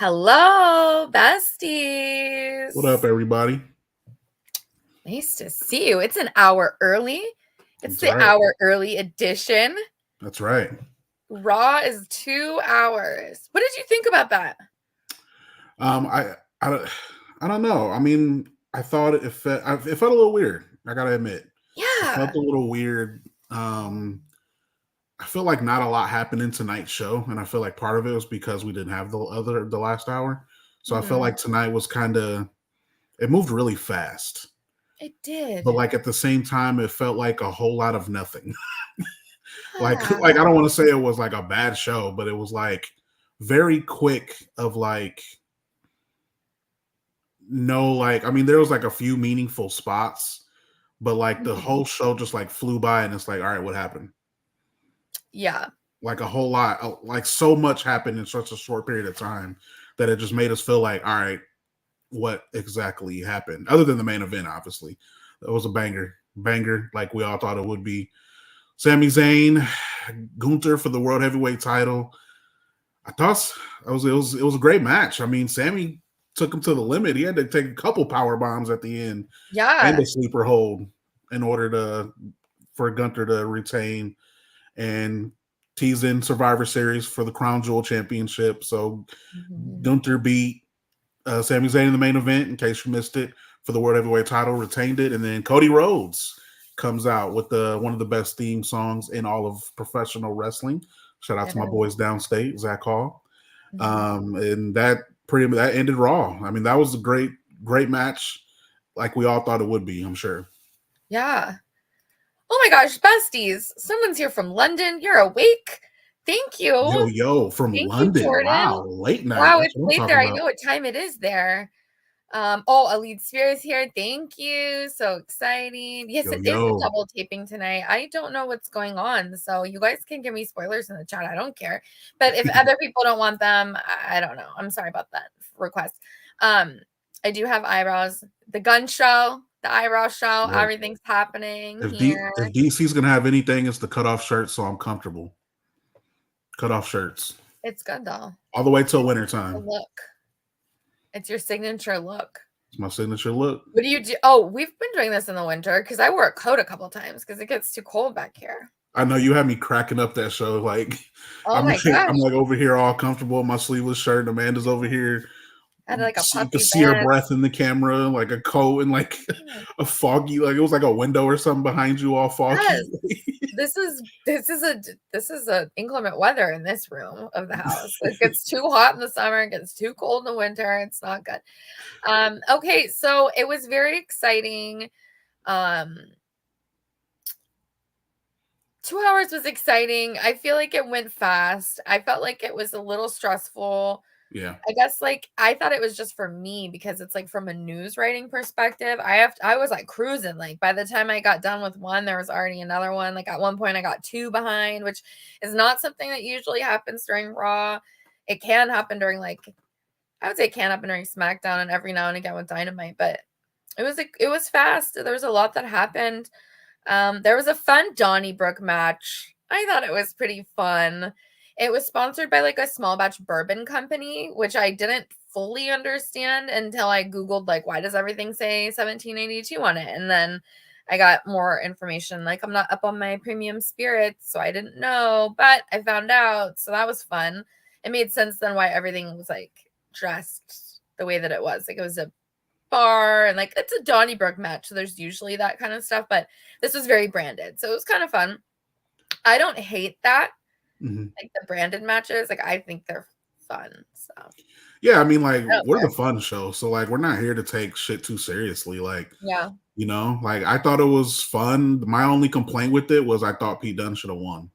Hello, besties. What up, everybody? Nice to see you. It's an hour early. It's That's the right. hour early edition. That's right. Raw is 2 hours. What did you think about that? Um, I, I, I don't know. I mean, I thought it felt a little weird. I gotta admit, it felt Yeah. a little weird. I feel like not a lot happened in tonight's show, and I feel like part of it was because we didn't have the last hour. So I felt Mhm. like tonight was it moved really fast, It but did. like at the same time, it felt like a whole lot of nothing. like I Yeah. don't want to say it was like a bad show, but it was like very quick of like no, like I mean there was like a few meaningful spots, but like the Mhm. whole show just like flew by and it's like, all right, what happened? Yeah. Like a whole lot, like so much happened in such a short period of time that it just made us feel like, all right, what exactly happened? Other than the main event, obviously. That was a banger, like we all thought it would be. Sami Zayn, Gunther for the World Heavyweight title. I thought it was a great match. I mean, Sammy took him to the limit. He had to take a couple power bombs at the end and Yeah. a sleeper hold in order for Gunther to retain and tease in Survivor Series for the Crown Jewel Championship. So Mhm. Gunther beat Sami Zayn in the main event, in case you missed it, for the World Heavyweight title, retained it, and then Cody Rhodes comes out with one of the best theme songs in all of professional wrestling. Shout out It to my is. boys downstate, Zach Hall. Mhm. And that ended Raw. I mean, that was a great match, like we all thought it would be. I'm sure. Yeah. Oh my gosh, besties. Someone's here from London. You're awake. Thank Yo, you. yo, from Thank you, London. Jordan. Wow, late night. Wow, That's it's what I'm late talking there. I about. know what time it is there. Oh, Elite Sphere is here. Thank you. So exciting. Yes, Yo, it is a yo. double taping tonight. I don't know what's going on. So you guys can give me spoilers in the chat. I don't care. But if other people don't want them, I don't know. I'm sorry about that request. Um, I do have eyebrows. The gun show, the eyebrow show, Look, everything's happening here. if DC's gonna have anything, it's the cutoff shirt, so I'm comfortable. Cutoff shirts It's good though. all the way till It's winter the time. look. It's your signature look. It's my signature look. What do you do? Oh, we've been doing this in the winter because I wore a coat a couple times because it gets too cold back here. I know you had me cracking up that show. Like Oh my I'm gosh. like over here all comfortable in my sleeveless shirt. Amanda's over here. I had like a You could puffy see her vest. breath in the camera, like a coat and like a foggy, like it was like a window or something behind you, all foggy. Yes. This is a inclement weather in this room of the house. It gets too hot in the summer, it gets too cold in the winter. It's not good. Okay, so it was very exciting. Um 2 hours was exciting. I feel like it went fast. I felt like it was a little stressful. Yeah. I guess, like, I thought it was just for me because it's, like, from a news writing perspective, I was, like, cruising, like, by the time I got done with one, there was already another one, like, at one point, I got 2 behind, which is not something that usually happens during Raw. It can happen during, like I would say it can happen during SmackDown and every now and again with Dynamite, but it was fast. There was a lot that happened. There was a fun Donnybrook match. I thought it was pretty fun. It was sponsored by like a small batch bourbon company, which I didn't fully understand until I Googled, like, why does everything say 1782 on it? And then I got more information. Like, I'm not up on my premium spirits, so I didn't know, but I found out. So that was fun. It made sense then why everything was like dressed the way that it was. Like, it was a bar and like it's a Donnybrook match, so there's usually that kind of stuff, but this was very branded, so it was kind of fun. I don't hate that, Mhm. like the branded matches, like I think they're fun. So Yeah, I mean, like I don't we're the care. fun show, so like we're not here to take shit too seriously. Like Yeah, like I thought it was fun. My only complaint with it was I thought Pete Dunne should have won.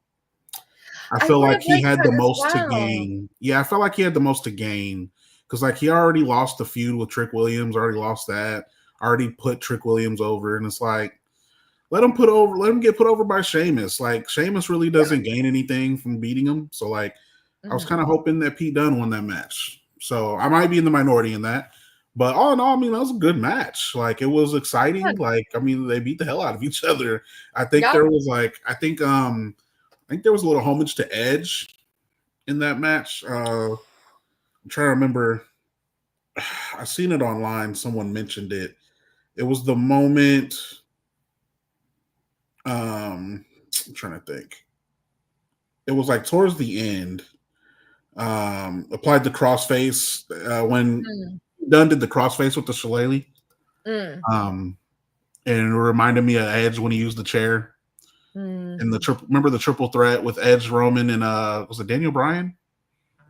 I I feel would like have he liked had that the as most to well. gain. Yeah, I felt like he had the most to gain because like he already lost the feud with Trick Williams, already lost that, already put Trick Williams over, and it's like let him get put over by Sheamus. Like Sheamus really Yeah. doesn't gain anything from beating him. So like I was kind Mhm. of hoping that Pete Dunne won that match. So I might be in the minority in that. But all in all, I mean, that was a good match. Like it was exciting. Fun. Like, I mean, they beat the hell out of each other. I think Yeah. there was like I think there was a little homage to Edge in that match. I'm trying to remember. I seen it online. Someone mentioned it. It was the moment. I'm trying to think. It was like towards the end. Applied the crossface when Mm, Dunn did the crossface with the shillelagh. mm, Um, and it reminded me of Edge when he used the chair mm. in the triple. Remember the triple threat with Edge, Roman, and was it Daniel Bryan?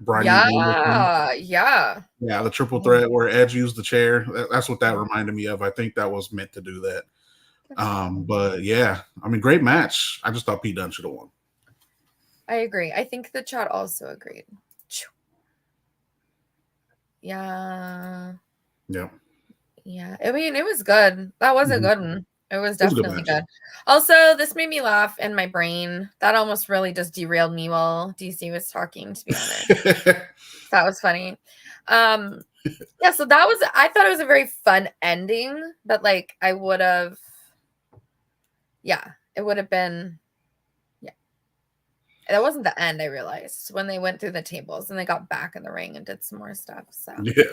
Bryan and Daniel thing? Yeah, yeah. Yeah, the triple Mm, threat where Edge used the chair. That's what that mm. reminded me of. I think that was meant to do that. That's cool. But yeah, I mean, great match. I just thought Pete Dunne should have won. I agree. I think the chat also agreed. Yeah. Yeah, Yeah. I mean, it was good. That was a mhm. good one. It was It was a good definitely match. good. Also, this made me laugh in my brain. That almost really just derailed me while DC was talking, to be honest. That was funny. Um, yeah, so that was I thought it was a very fun ending, but like I would have yeah, it would have been yeah. That wasn't the end, I realized, when they went through the tables and they got back in the ring and did some more stuff. So Yeah,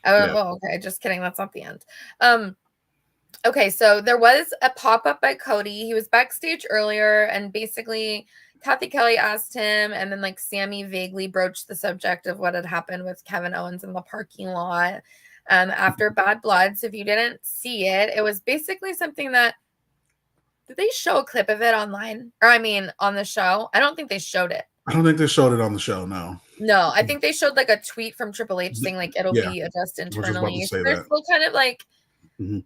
yeah. oh, okay, just kidding. That's not the end. Um, okay, so there was a pop-up by Cody. He was backstage earlier, and basically Kathy Kelly asked him, and then like Sammy vaguely broached the subject of what had happened with Kevin Owens in the parking lot after Bad Blood. So if you didn't see it, it was basically something that did they show a clip of it online? Or I mean on the show? I don't think they showed it. I don't think they showed it on the show. No. No, I think they showed like a tweet from Triple H saying like it'll Yeah, be addressed I was just about to internally. So say they're that. still kind of like Hmm.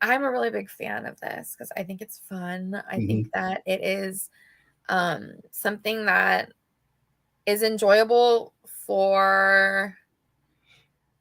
I'm a really big fan of this because I think it's fun. I think Hmm. that it is something that is enjoyable for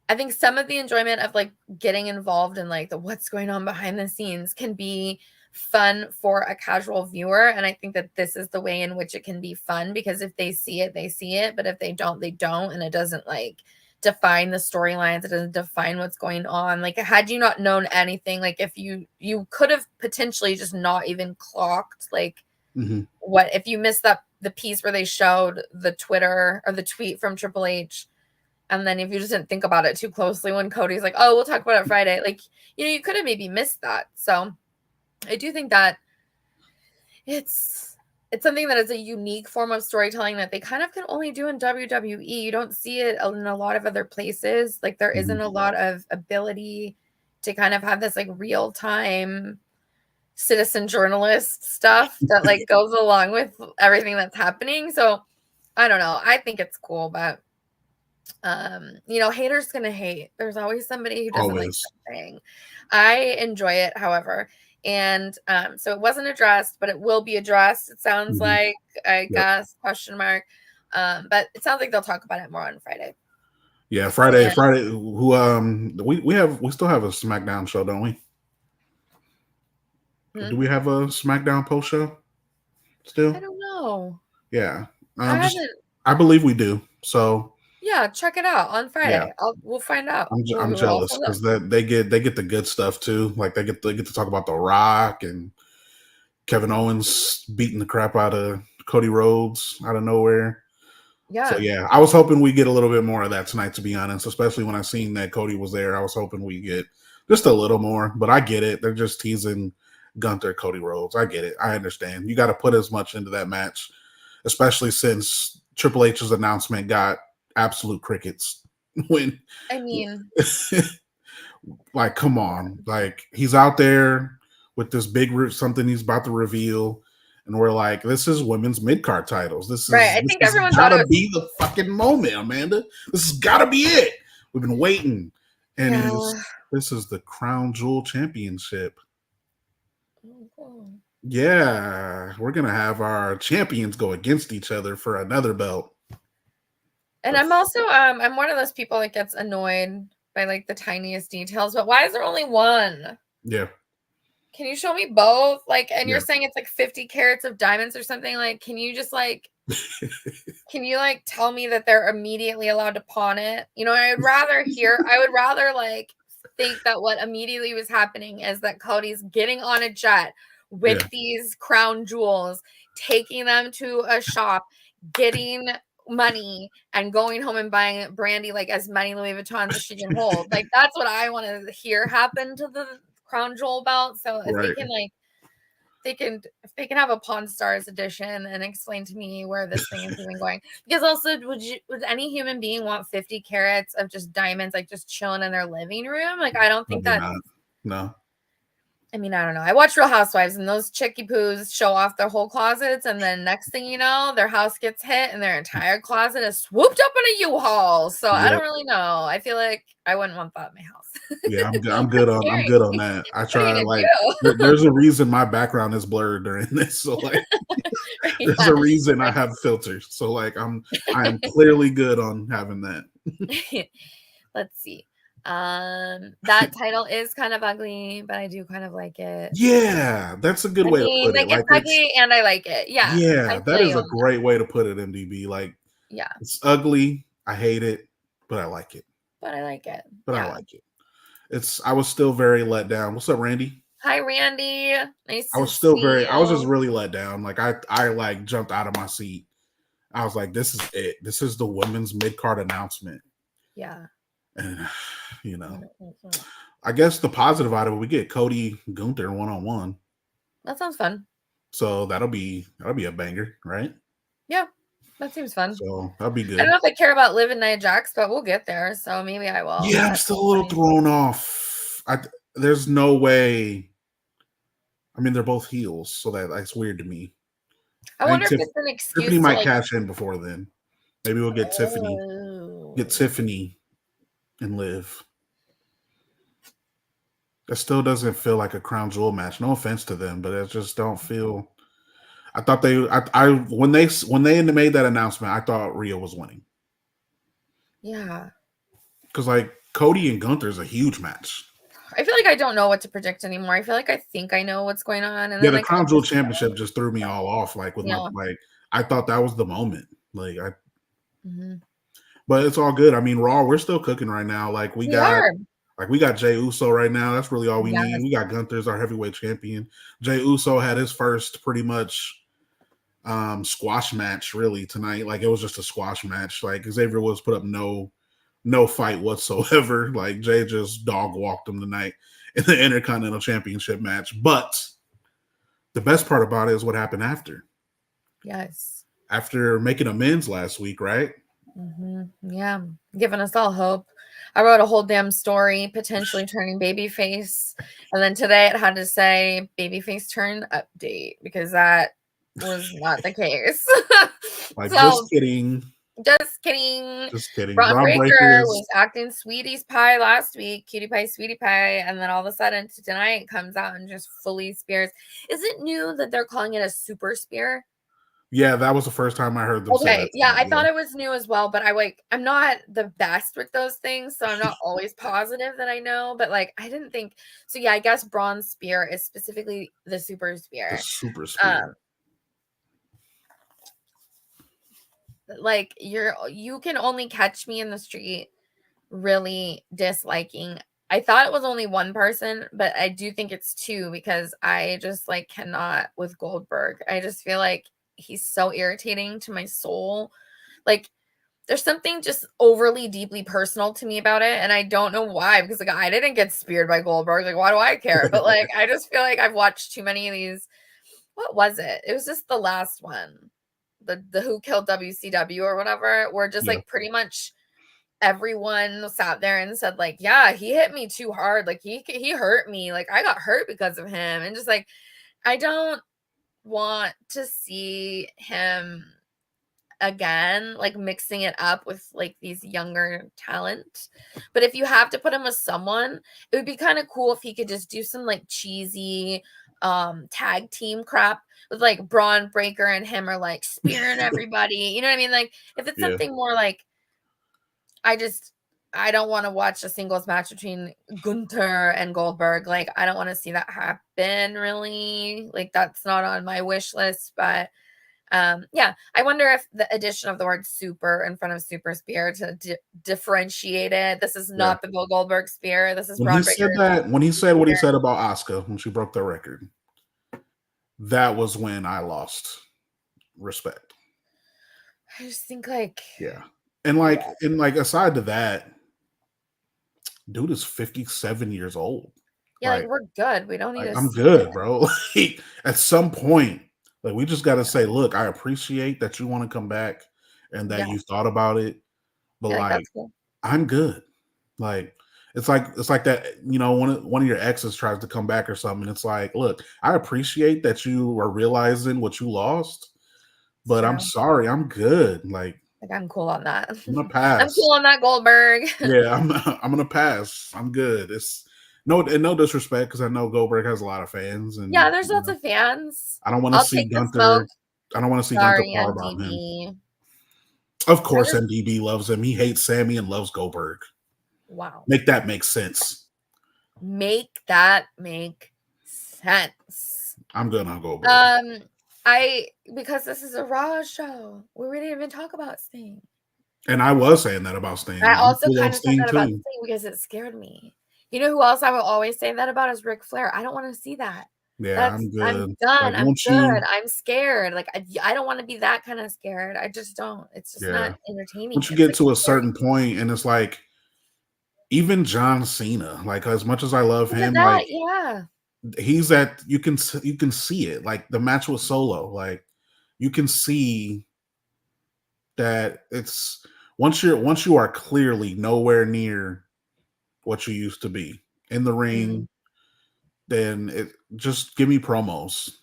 I think some of the enjoyment of like getting involved in like the what's going on behind the scenes can be fun for a casual viewer. And I think that this is the way in which it can be fun because if they see it, they see it. But if they don't, they don't. And it doesn't like define the storylines. It doesn't define what's going on. Like had you not known anything, like if you could have potentially just not even clocked like Hmm. what if you missed that the piece where they showed the Twitter or the tweet from Triple H and then if you just didn't think about it too closely when Cody's like, "Oh, we'll talk about it Friday." Like, you could have maybe missed that. So, I do think that it's it's something that is a unique form of storytelling that they kind of can only do in WWE. You don't see it in a lot of other places. Like there Hmm. isn't a lot of ability to kind of have this like real time citizen journalist stuff that like goes along with everything that's happening. So, I don't know. I think it's cool, but haters gonna hate. There's always somebody who doesn't like Always. something. I enjoy it, however. And so it wasn't addressed, but it will be addressed. It sounds Hmm. like, I Yep. guess, question mark. But it sounds like they'll talk about it more on Friday. Yeah, Friday. And Friday. Who? We still have a SmackDown show, don't we? hmm, Do we have a SmackDown post show I still? don't know. Yeah. I Just haven't. I believe we do. So Yeah, check it out on yeah, Friday. We'll find out. I'm We'll jealous also look. because that they get the good stuff too. Like they get to talk about The Rock and Kevin Owens beating the crap out of Cody Rhodes out of nowhere. So Yeah. yeah, I was hoping we get a little bit more of that tonight. To be honest, especially when I seen that Cody was there, I was hoping we get just a little more. But I get it; they're just teasing Gunther, Cody Rhodes. I get it. I understand. You got to put as much into that match, especially since Triple H's announcement got absolute crickets. When, I mean, like, come on, like he's out there with this big something he's about to reveal. And we're like, this is women's mid card titles. This right. is I this think has everyone thought it gotta was be the fucking moment, Amanda. This has gotta be it. We've been waiting. And yeah. this is the Crown Jewel Championship. Oh, cool. Yeah, we're gonna have our champions go against each other for another belt. And I'm also I'm one of those people that gets annoyed by like the tiniest details, but why is there only one? Yeah, Can you show me both? Like, and you're yeah. saying it's like 50 carats of diamonds or something. Like, can you just like can you like tell me that they're immediately allowed to pawn it? I would rather like think that what immediately was happening is that Cody's getting on a jet with Yeah. these crown jewels, taking them to a shop, getting money and going home and buying Brandy like as many Louis Vuittons as she can hold. Like that's what I want to hear happen to the Crown Jewel belt. So if they Right. can like if they can have a Pawn Stars edition and explain to me where this thing is even going. Because also would any human being want 50 carats of just diamonds like just chilling in their living room? Like I don't think Probably that not. No. I mean, I don't know. I watch Real Housewives and those chicky poos show off their whole closets, and then next thing you know, their house gets hit and their entire closet is swooped up in a U-Haul. So I Yep. don't really know. I feel like I wouldn't want that in my house. Yeah, I'm good. I'm good on. I'm good on that. I What are try you like. gonna There's a reason my background is blurred during this. So like, do? there's Yeah. a reason I have filters. So like, I am clearly good on having that. Let's see. That title is kind of ugly, but I do kind of like it. Yeah, that's a good I way to mean, put like it. it's Like it's ugly and I like it. Yeah, I yeah, that feel is you a on that. great way to put it. MDB. Like Yeah, it's ugly. I hate it, but I like it. but I like it. But I Yeah. like it. It's. I was still very let down. What's up, Randy? Hi, Randy. Nice I to was still see very. I was just you. really let down. Like I like jumped out of my seat. I was like, this is it. This is the women's mid card announcement. Yeah. And you know, Mhm. I guess the positive out of it, we get Cody Gunther 1-on-1. That sounds fun. So that'll be a banger, right? Yeah, that seems fun. So that'll be I don't good. know if I care about Liv and Nia Jax, but we'll get there. So maybe I will Yeah, I'm at still some a little point. thrown off. There's no way. I mean, they're both heels, so that's weird to me. I I think wonder if it's an Tiffany excuse to might like. cash in before then. Maybe we'll get Tiffany, Oh. and Liv. That still doesn't feel like a crown jewel match. No offense to them, but it just don't feel. I thought when they made that announcement, I thought Rhea was winning Yeah. because like Cody and Gunther is a huge match. I feel like I don't know what to predict anymore. I feel like I think I know what's going on, and Yeah, then the I kind crown of jewel just championship just threw me all off. Like with my yeah. like, I thought that was the moment. Like Mm-hmm. but it's all good. I mean, Raw, we're still cooking right now. Like We are. we got Jay Uso right now. That's really all we need. Yes. We got Gunther's our heavyweight champion. Jay Uso had his first pretty much squash match really tonight. Like it was just a squash match. Like Xavier Woods put up no fight whatsoever. Like Jay just dog walked him tonight in the Intercontinental Championship match. But the best part about it is what happened after. Yes. After making amends last week, right? Mm-hmm. Yeah. Giving us all hope. I wrote a whole damn story, potentially turning babyface. And then today it had to say babyface turn update because that was not the case. Like So just kidding. just kidding. Braun Braun Breaker Breaker is was acting sweetie pie last week, sweetie pie, and then all of a sudden tonight comes out and just fully spears. Is it new that they're calling it a super spear? yeah, that was the first time I heard them say that Okay, yeah, tonight. I Yeah. thought it was new as well, but I'm not the best with those things, so I'm not always positive that I know, but like I didn't think so. Yeah, I guess bronze spear is specifically the super The spear. super Um, spear. like you can only catch me in the street really disliking. I thought it was only one person, but I do think it's two because I just like cannot with Goldberg. I just feel like he's so irritating to my soul. Like there's something just overly deeply personal to me about it, and I don't know why because like I didn't get speared by Goldberg. Like why do I care? But like I just feel like I've watched too many of these. What was it? It was just the last one. The Who Killed WCW or whatever, where just Yeah. like pretty much everyone sat there and said like, yeah, he hit me too hard, like he hurt me, like I got hurt because of him, and just like I don't want to see him again like mixing it up with like these younger talent. But if you have to put him with someone, it would be kind of cool if he could just do some like cheesy tag team crap with like Braun Breaker and him are like spearing everybody, you know what I mean? Like if it's Yeah. something more like I don't want to watch a singles match between Gunther and Goldberg. Like, I don't want to see that happen, really. Like, that's not on my wish list. But yeah, I wonder if the addition of the word super in front of super spear to differentiate it. This is Yeah. not the Bill Goldberg spear. This is When he Braun said Breaker's that, when he said what he spear. said about Asuka when she broke the record, that was when I lost respect. I just think like, Yeah. And yeah, aside to that, dude is 57 years old. yeah, like Like, we're good. We don't need to I'm see it. good, bro. Like, at some point, like we just gotta say, look, I appreciate that you want to come back and that Yeah, you thought about it, but yeah, like like that's cool. I'm good. Like it's like that, one of your exes tries to come back or something. It's like, look, I appreciate that you are realizing what you lost, It's but I'm true. sorry, I'm good. Like Like I'm cool on that. I'm gonna I'm pass. cool on that Goldberg. Yeah, I'm gonna pass. I'm good. It's no disrespect because I know Goldberg has a lot of fans, Yeah, and there's lots of fans. I don't want to I'll see take the smoke. Gunther. I don't want to see Gunther Sorry, powerbomb him. MDB. Of I course, just MDB loves him. He hates Sammy and loves Goldberg. wow. Make that make sense. Make that make sense. I'm good on Goldberg, Um, I because this is a Raw show. We didn't even talk about Sting. and I was saying that about Sting. I I'm also cool on kind of said Sting that about too. Sting because it scared me. You know who else I will always say that about is Ric Flair. I don't want to see that. Yeah, That's I'm I'm good. Like, done. I'm won't good. you? I'm scared. Like I don't want to be that kind of scared. I just don't. It's just not Yeah, entertaining. once you It's get like to a scary. certain point, and it's like even John Cena. Like, as much as I love Look at him, that. like Yeah. he's at you can see it. Like the match with Solo, like you can see that it's once you are clearly nowhere near what you used to be in the Mhm. ring, then it just give me promos.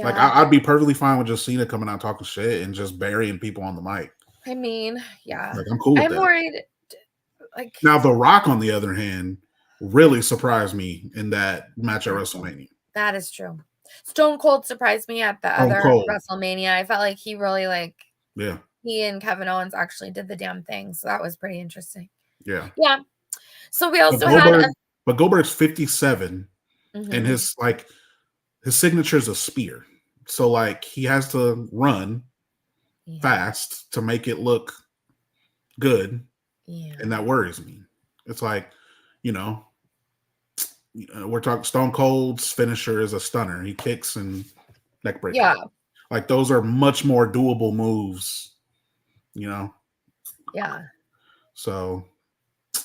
Like Yeah. I'd be perfectly fine with just Cena coming out talking shit and just burying people on the mic. I mean, yeah. Like I'm cool with I'm that. worried like Now The Rock, on the other hand, really surprised me in that match at that's true. WrestleMania. That is true. Stone Cold surprised me at the Stone other Cold, WrestleMania. I felt like he really like yeah, he and Kevin Owens actually did the damn thing. So that was pretty interesting. yeah. Yeah. So we But also had a Goldberg's 57, and mhm. his signature is a spear. So like he has to run Yeah. fast to make it look good, and Yeah. that worries me. It's like, you know, we're talking Stone Cold's finisher is a stunner. He kicks and neck breaker. Yeah. Like those are much more doable moves, you know. Yeah. So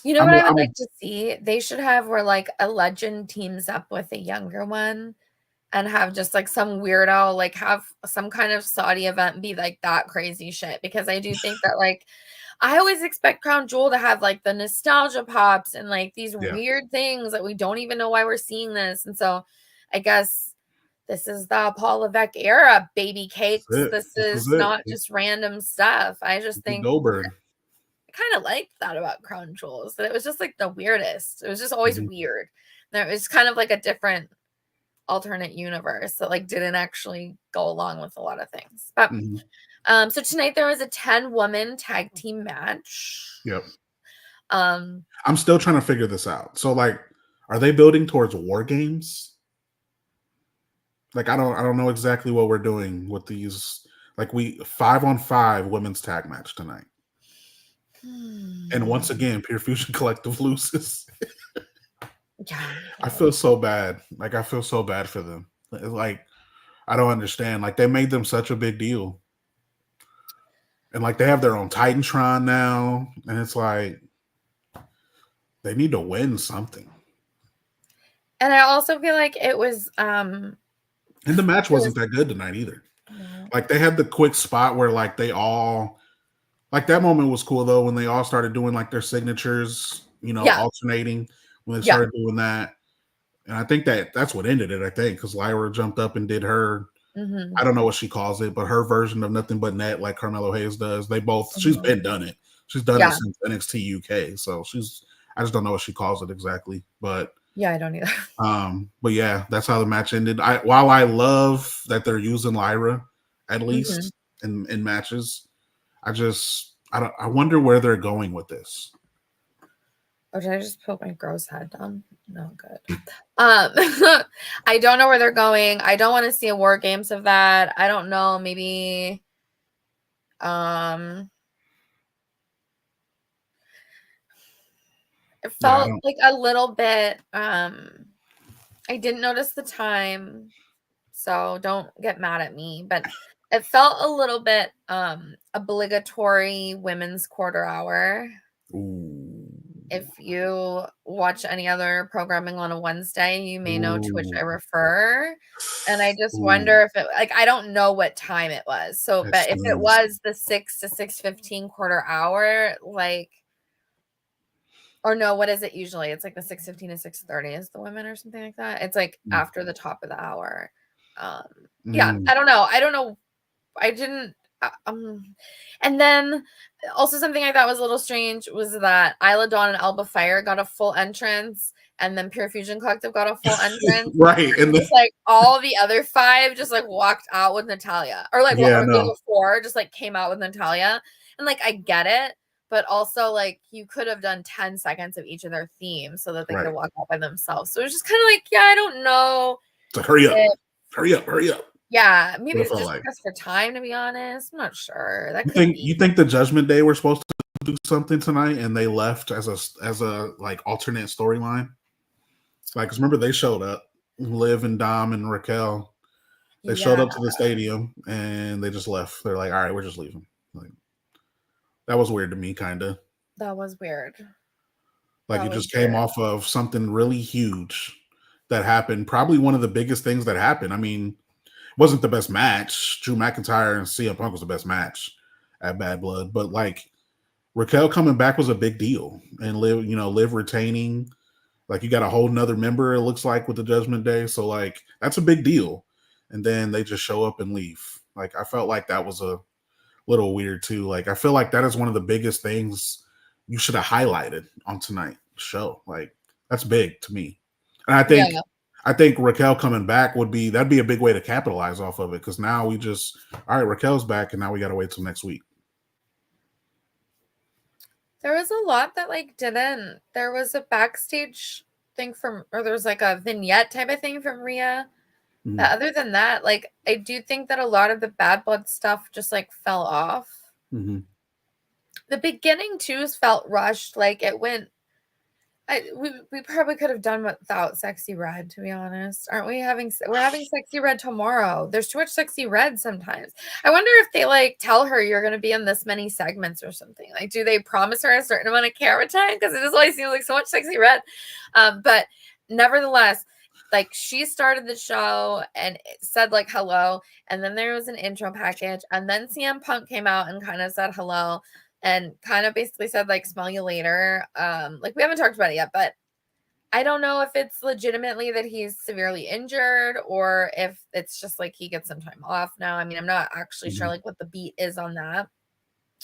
You know I'm what I would I'm like to see? They should have where like a legend teams up with a younger one and have just like some weirdo, like have some kind of Saudi event be like that crazy shit. Because I do think that like I always expect Crown Jewel to have like the nostalgia pops and like these yeah, weird things that we don't even know why we're seeing this. And so I guess this is the Paul Levesque era, baby that's cakes. it. This This is is it. not just random stuff. I just It's think Goldberg. I kind of liked that about Crown Jewels, that it was just like the weirdest. It was just always Mhm, weird. There was kind of like a different alternate universe that like didn't actually go along with a lot of things. But mhm. so tonight there was a 10-woman tag team match. Yep. Um I'm still trying to figure this out. So like, are they building towards war games? Like I don't know exactly what we're doing with these. Like we 5-on-5 women's tag match tonight. And once hmm, again, Pure Fusion Collective loses. yeah, I yeah. feel so bad. Like I feel so bad for them. Like I don't understand. Like they made them such a big deal. And like they have their own Titantron now. And it's like they need to win something. And I also feel like it was And the match it was wasn't that good tonight either. no. Like they had the quick spot where like they all like that moment was cool though when they all started doing like their signatures, Yeah, alternating when they yeah. started doing that. And I think that's what ended it, I think, because Lyra jumped up and did her, I Hmm. don't know what she calls it, but her version of nothing but net like Carmelo Hayes does. She's Hmm. been done it. She's done it Yeah, since NXT UK. So I just don't know what she calls it exactly. yeah, I don't either. But yeah, that's how the match ended. While I love that they're using Lyra at Hmm. least in matches, I wonder where they're going with this. Oh, did I just put my gross head down? No, good. I don't know where they're going. I don't want to see a war games of that. I don't know. Maybe um it Yeah, I felt don't. like a little bit I didn't notice the time, so don't get mad at me. But It felt a little bit obligatory women's quarter hour. Ooh. If you watch any other programming on a Wednesday, you may know to which I Ooh. refer. And I just Ooh. wonder if it like I don't know what time it was. So, That but if it stings. was the 6 to 6:15 quarter hour, like or no, what is it usually? It's like the 6:15 to 6:30 is the women or something like that. It's like Mm. after the top of the hour. Um, yeah, Mm. I don't know. I don't know. I didn't and then also something I thought was a little strange was that Isla Dawn and Alba Fire got a full entrance and then Pure Fusion Collective got a full entrance. Right. And then, Just like all the other five just like walked out with Natalia or like what yeah, or the no. other four just like came out with Natalia. And like I get it, but also like you could have done 10 seconds of each of their themes so that they could Right. have walked out by themselves. So it was just kind of like, yeah, I don't know So hurry up. if Hurry up. Hurry up. yeah, maybe What it it's felt just like. because for time, to be honest. I'm not sure. That You could think be. you think the Judgment Day were supposed to do something tonight and they left as a like alternate storyline? Like, 'cause remember they showed up, Liv and Dom and Raquel. They showed Yeah, up to the stadium and they just left. They're like, all right, we're just leaving. Like, that was weird to me, kind of. that was weird. Like, That it was just came weird. off of something really huge that happened. Probably one of the biggest things that happened. I mean, it wasn't the best match. Drew McIntyre and CM Punk was the best match at Bad Blood, but like Raquel coming back was a big deal, and Liv retaining. Like, you got a whole nother member, it looks like, with the Judgment Day. So like that's a big deal. And then they just show up and leave. Like, I felt like that was a little weird too. Like, I feel like that is one of the biggest things you should have highlighted on tonight's show. Like, that's big to me. And Yeah. I think Raquel coming back that'd be a big way to capitalize off of it, because now we just, all right, Raquel's back and now we gotta wait till next week. There was a lot that like didn't. There was a backstage thing from, or there was like a vignette type of thing from Rhea. Mhm. But other than that, like I do think that a lot of the Bad Blood stuff just like fell off. Mhm. The beginning too felt rushed. Like it went we probably could have done without Sexy Red, to be honest. Aren't we we're having Sexy Red tomorrow. There's too much Sexy Red sometimes. I wonder if they like tell her you're going to be in this many segments or something. Like, do they promise her a certain amount of camera time? Because it just always seems like so much Sexy Red. But nevertheless, like she started the show and it said like hello, and then there was an intro package, and then CM Punk came out and kind of said hello and kind of basically said like smell you later. Like we haven't talked about it yet, but I don't know if it's legitimately that he's severely injured or if it's just like he gets some time off now. I mean, I'm not actually sure Mhm. like what the beat is on that.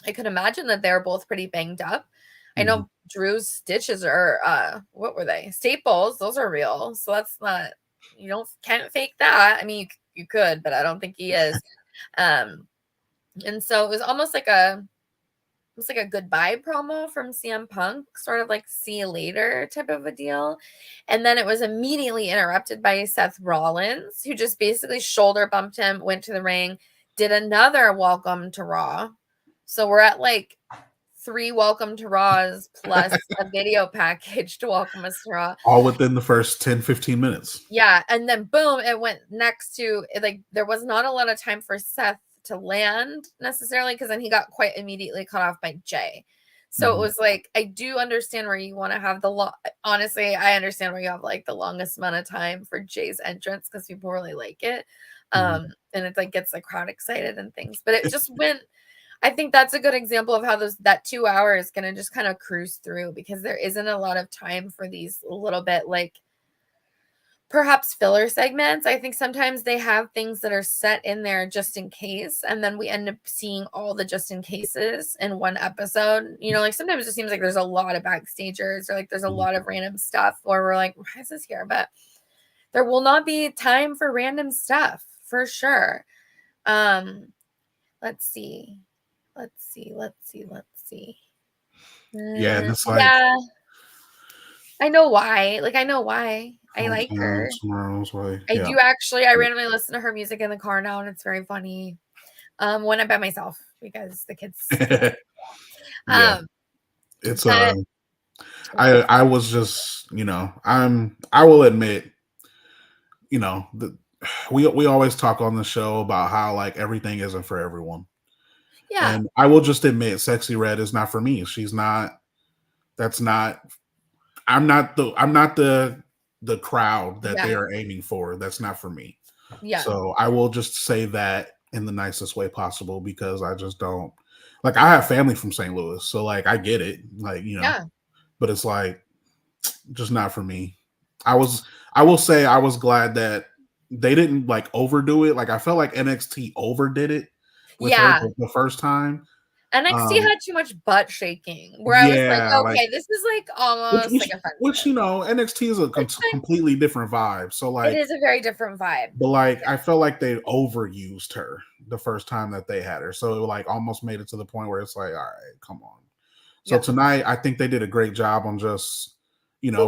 I could imagine that they're both pretty banged up. I Mhm. know Drew's stitches are what were they? Staples, those are real. So that's not you don't can't fake that. I mean, you could, but I don't think he is. Um and so it was almost like a goodbye promo from CM Punk, sort of like see you later type of a deal. And then it was immediately interrupted by Seth Rollins, who just basically shoulder bumped him, went to the ring, did another welcome to Raw. So we're at like 3 welcome to Raws plus a video package to welcome us to Raw. All within the first 10-15 minutes. Yeah, and then boom, it went next to like there was not a lot of time for Seth to land necessarily because then he got quite immediately cut off by Jay. So it Mhm. was like I do understand where you want to have honestly, I understand where you have like the longest amount of time for Jay's entrance because people really like it. Mhm. And it like gets the crowd excited and things. But it just went I think that's a good example of how that 2 hours is gonna just kind of cruise through because there isn't a lot of time for these little bit like perhaps filler segments. I think sometimes they have things that are set in there just in case, and then we end up seeing all the just in cases in one episode. You know, like sometimes it just seems like there's a lot of backstagers or like there's a Mhm. lot of random stuff where we're like, why is this here? But there will not be time for random stuff for sure. Um, let's see. Let's see. Yeah, and it's like, Yeah, I know why. Like I know why. I like hometown her. tomorrow's way. I Yeah. do actually. I randomly listen to her music in the car now, and it's very funny. When I'm by myself because the kids be like, Yeah. um, It's but I was just, I will admit, the we always talk on the show about how like everything isn't for everyone. Yeah. And I will just admit Sexy Red is not for me. She's not that's not I'm not the crowd that they Yeah. are aiming for. That's not for me. Yeah. So I will just say that in the nicest way possible because I just don't like I have family from St. Louis. So like I get it. Like, Yeah. but it's like just not for me. I was I will say I was glad that they didn't like overdo it. Like I felt like NXT overdid it with her Yeah. the first time. NXT Um had too much butt shaking where I was like, yeah, like okay, this is like which almost like which which offensive. NXT is a It's fine. completely different vibe. So It like is a very different vibe. but like Yeah. I felt like they overused her the first time that they had her. So it like almost made it to the point where it's like, all right, come on. So Yeah. tonight, I think they did a great job on just,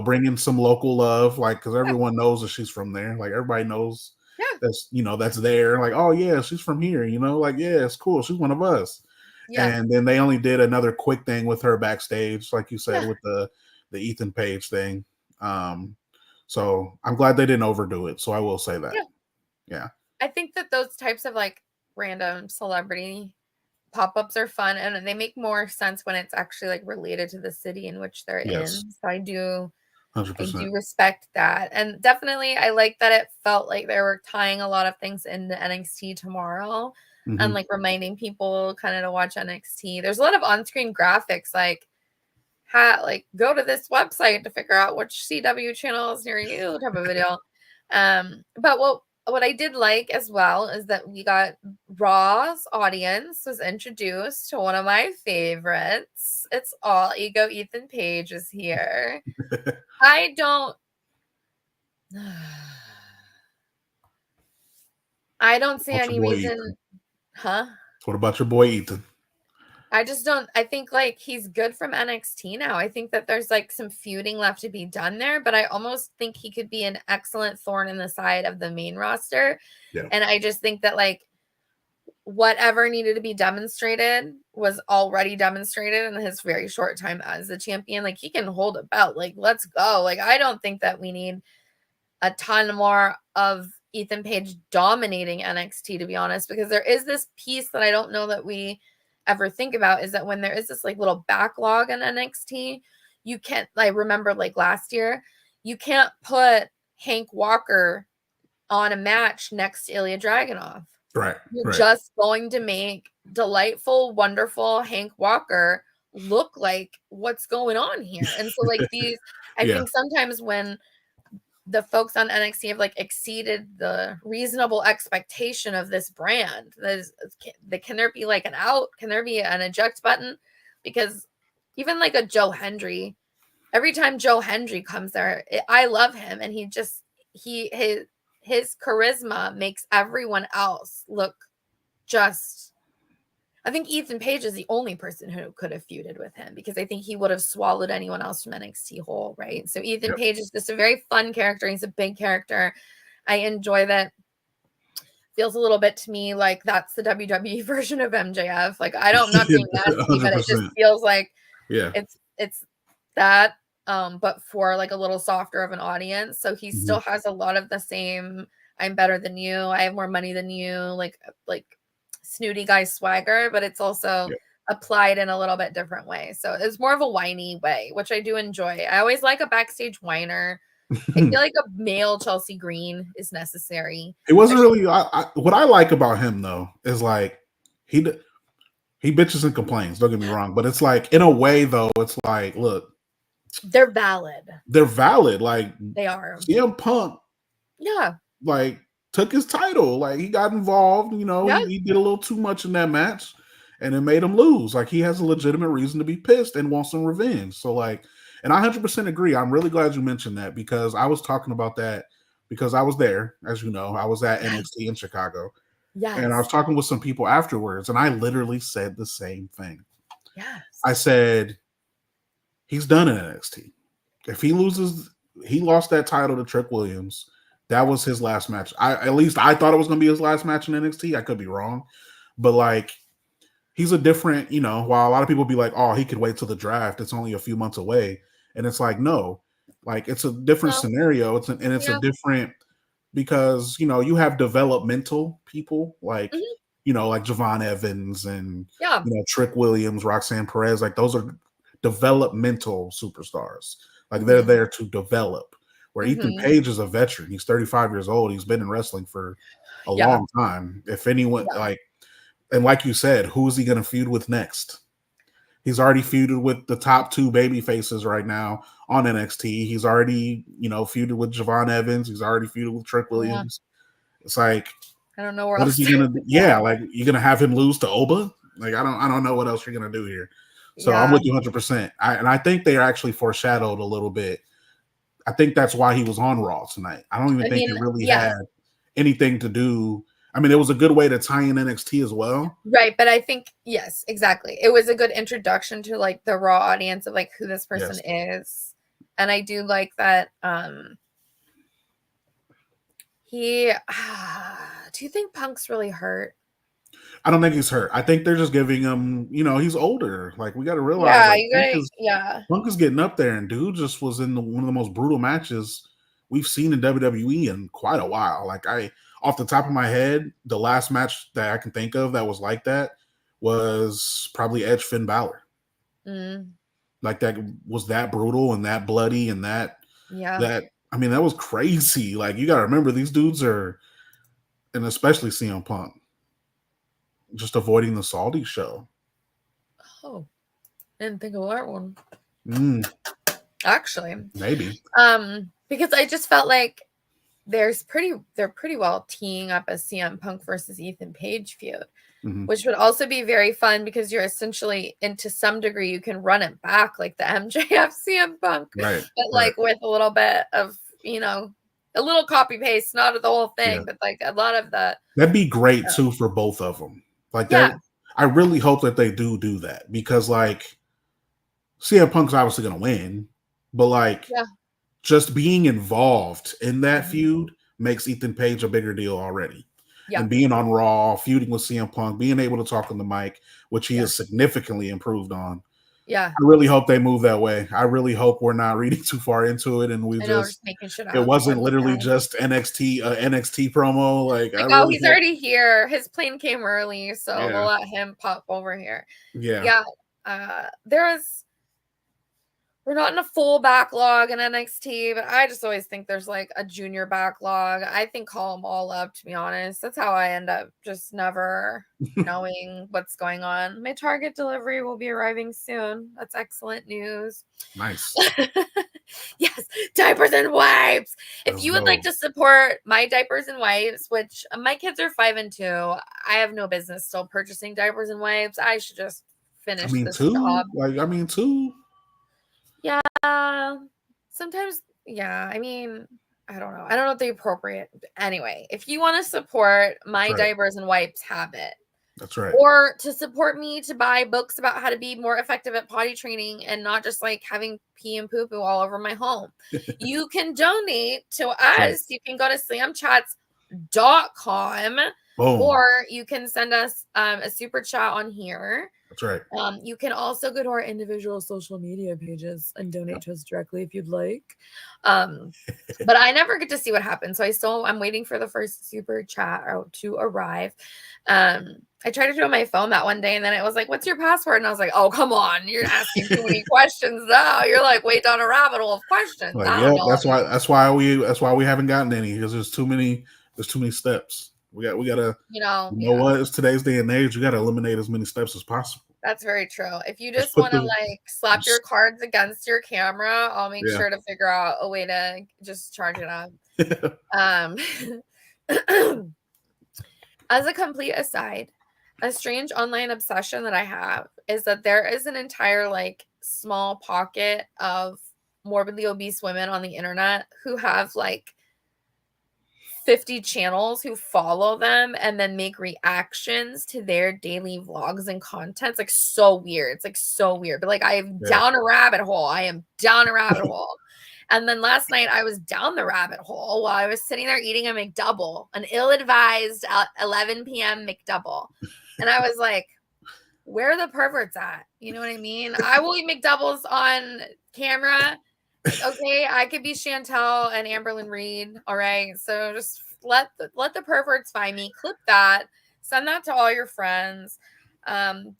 bringing some local love, like because Yeah. everyone knows that she's from there. Like everybody knows Yeah. that's there. Like, oh yeah, she's from here. Like yeah, it's cool. She's one of us. Yeah. And then they only did another quick thing with her backstage, like you said, Yeah. with the Ethan Page thing. So I'm glad they didn't overdo it. So I will say that. Yeah. Yeah. I think that those types of like random celebrity pop-ups are fun and they make more sense when it's actually like related to the city in which they're Yes. in. So I 100%. do respect that. And definitely I like that it felt like they were tying a lot of things into NXT tomorrow and Hmm. like reminding people kind of to watch NXT. There's a lot of on-screen graphics like go to this website to figure out which CW channel is near you type of video. But what I did like as well is that we got Raw's audience was introduced to one of my favorites. It's all ego. Ethan Page is here. I don't I don't see What's your any boy reason, Ethan? huh? What about your boy Ethan? I just don't. I think like he's good from NXT now. I think that there's like some feuding left to be done there, but I almost think he could be an excellent thorn in the side of the main roster. Yeah. And I just think that like whatever needed to be demonstrated was already demonstrated in his very short time as the champion. Like he can hold a belt. Like let's go. Like I don't think that we need a ton more of Ethan Page dominating NXT, to be honest, because there is this piece that I don't know that we ever think about is that when there is this like little backlog in NXT, you can't like remember like last year, you can't put Hank Walker on a match next to Ilya Dragunov. Right. You're Right. just going to make delightful, wonderful Hank Walker look like what's going on here. And so like I Yeah. think sometimes when the folks on NXT have like exceeded the reasonable expectation of this brand. Can there be like an out? Can there be an eject button? Because even like a Joe Hendry, every time Joe Hendry comes there, I love him, and his charisma makes everyone else look just. I think Ethan Page is the only person who could have feuded with him because I think he would have swallowed anyone else from NXT whole, right? So Ethan Yep. Page is just a very fun character. He's a big character. I enjoy that. Feels a little bit to me like that's the WWE version of MJF. Like I'm not being nasty, but it just 100%. feels like Yeah. it's that but for like a little softer of an audience. So he Mhm. still has a lot of the same I'm better than you, I have more money than you, like snooty guy swagger, but it's also Yeah. applied in a little bit different way. So it's more of a whiny way, which I do enjoy. I always like a backstage whiner. I feel like a male Chelsea Green is necessary. It wasn't There's really. What I like about him though is like he he bitches and complains. Don't get me wrong, but it's like in a way though, it's like look, they're valid. they're valid. Like They are. CM Punk, Yeah. like took his title. Like he got involved. Yeah. He did a little too much in that match, and it made him lose. Like he has a legitimate reason to be pissed and wants some revenge. So like, and I 100% agree. I'm really glad you mentioned that because I was talking about that because I was there, as you know, I was at Yes. NXT in Chicago. And I was Yes. talking with some people afterwards, and I literally said the same thing. Yes. I said, he's done in NXT. If he loses, he lost that title to Trick Williams. That was his last match. At least I thought it was going to be his last match in NXT. I could be wrong. But like, he's a different, while a lot of people be like, oh, he could wait till the draft. It's only a few months away. And it's like, no, like it's a different No. scenario. It's a Yeah. different because you have developmental people like Mhm. like Javon Evans and Yeah. Trick Williams, Roxanne Perez, like those are developmental superstars. Like they're Mhm. there to develop. Where Ethan Mhm. Page is a veteran. He's 35 years old. He's been in wrestling for a Yeah. long time. If anyone Yeah. and like you said, who is he going to feud with next? He's already feuded with the top two baby faces right now on NXT. He's already, feuded with Javon Evans. He's already feuded with Trick Yeah. Williams. It's like, I don't know where what is else he to gonna do? Yeah, go. like you're gonna have him lose to Oba? Like I don't know what else you're gonna do here. So I'm Yeah. with you 100%. And I think they are actually foreshadowed a little bit. I think that's why he was on Raw tonight. I don't even I think mean, it really yeah. had anything to do. I mean, it was a good way to tie in NXT as well. Right, but I think yes, exactly. It was a good introduction to like the raw audience of like who this person Yes. is. And I do like that he do you think Punk's really hurt? I don't think he's hurt. I think they're just giving him, he's older. Like we got to realize, Yeah, like you gotta yeah. Punk is getting up there, and dude just was in one of the most brutal matches we've seen in WWE in quite a while. Like off the top of my head, the last match that I can think of that was like that was probably Edge Finn Balor. Mm, Like that was that brutal and that bloody and yeah. that I mean that was crazy. Like you got to remember these dudes are, and especially CM Punk, just avoiding the Saudi show. Oh, didn't think of that one. Mm, Actually. maybe. Because I just felt like they're pretty well teeing up a CM Punk versus Ethan Page feud, Mm-hmm. which would also be very fun because you're essentially, and to some degree, you can run it back like the MJF CM Punk, Right. but Right. like with a little bit of, a little copy paste, not of the whole thing, Yeah. but like a lot of the. That'd be great too for both of them. Like that, Yeah. I really hope that they do that because like CM Punk's obviously going to win, but like Yeah. just being involved in that Mhm. feud makes Ethan Page a bigger deal already. Yeah. And being on Raw, feuding with CM Punk, being able to talk on the mic, which he Yeah. has significantly improved on. Yeah. I really hope they move that way. I really hope we're not reading too far into it and I know, just making shit it up. wasn't literally just NXT promo. Like I Like, oh, really he's hope, already here. His plane came early, so we'll yeah, let him pop over here. yeah, Yeah. We're not in a full backlog in NXT, but I just always think there's like a junior backlog. I think call them all up, to be honest. That's how I end up just never knowing what's going on. My Target delivery will be arriving soon. That's excellent news. nice. Yes, diapers and wipes. If Let's you would like go. to support my diapers and wipes, which my kids are 5 and 2, I have no business still purchasing diapers and wipes. I should just I finish mean, this job. two. Yeah, sometimes, yeah. I mean, I don't know. I don't know the appropriate. Anyway, if you want to support That's my right. diapers and wipes habit, That's right. or to support me to buy books about how to be more effective at potty training and not just like having pee and poo poo all over my home, you can donate to Right. us. You can go to slamchats.com, Boom. or you can send us a super chat on here. That's right. You can also go to our individual social media pages and donate to us directly if you'd like. But I never get to see what happens. So I'm waiting for the first super chat to arrive. I tried to do it on my phone that one day, and then it was like, "What's your password?" And I was like, "Oh, come on, you're asking too many questions now. You're like way down a rabbit hole of questions. Like, I yeah, don't know." that's why we haven't gotten any because there's too many steps. We gotta Yeah, what? It's today's day and age. You gotta eliminate as many steps as possible. that's very true. If you Just just put want to the like slap your cards against your camera, I'll make yeah. sure to figure out a way to just charge it up. As a complete aside, a strange online obsession that I have is that there is an entire like small pocket of morbidly obese women on the internet who have like 50 channels who follow them and then make reactions to their daily vlogs and content. It's like so weird. It's like so weird. But like I am down a rabbit hole. I am down a rabbit hole. And then last night I was down the rabbit hole while I was sitting there eating a McDouble, an ill-advised 11 p.m. McDouble. And I was like, where are the perverts at? You know what I mean? I will eat McDoubles on camera. Okay, I could be Chantel and Amberlyn Reed. All right. So just let the perverts find me. Clip that. Send that to all your friends.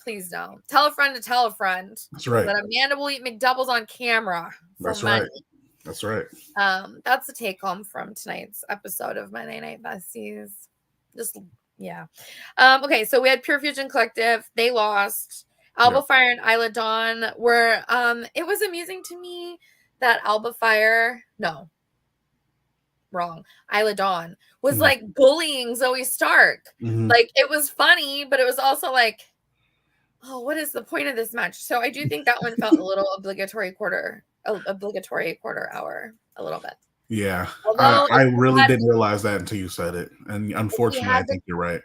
Please don't. Tell a friend to tell a friend That's right. that Amanda will eat McDoubles on camera for That's money. right. That's right. That's the take home from tonight's episode of Monday Night Besties. Just yeah. Okay, so we had Pure Fusion Collective. They lost. Alba Fire and Isla Dawn were it was amusing to me that Alba Fire, no, wrong. Isla Dawn was like bullying Zoe Stark. Like it was funny, but it was also like, oh, what is the point of this match? So I do think that one felt a little obligatory quarter hour, a little bit. Yeah. Although I really didn't realize that until you said it. And unfortunately, I think you're right.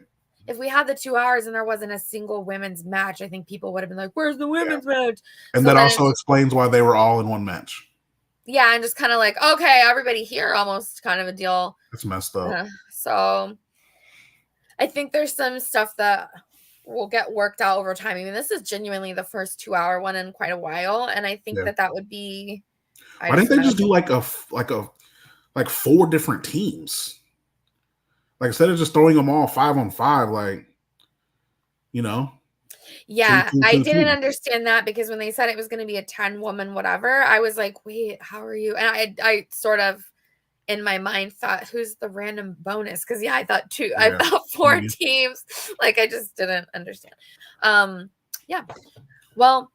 If we had the 2 hours and there wasn't a single women's match, I think people would have been like, where's the women's match? And so that also explains why they were all in one match. Yeah, and just kind of like, okay, everybody here, almost kind of a deal. It's messed up. So I think there's some stuff that will get worked out over time. I mean, this is genuinely the first 2 hour one in quite a while. And I think that would be. Why didn't they just do like 4 different teams? Like instead of just throwing them all 5-on-5, like, you know. Yeah, I didn't understand that because when they said it was going to be a 10-woman whatever, I was like, wait, how are you? And I sort of in my mind thought, who's the random bonus? Because I thought 4 teams. Like I just didn't understand. Yeah. Well.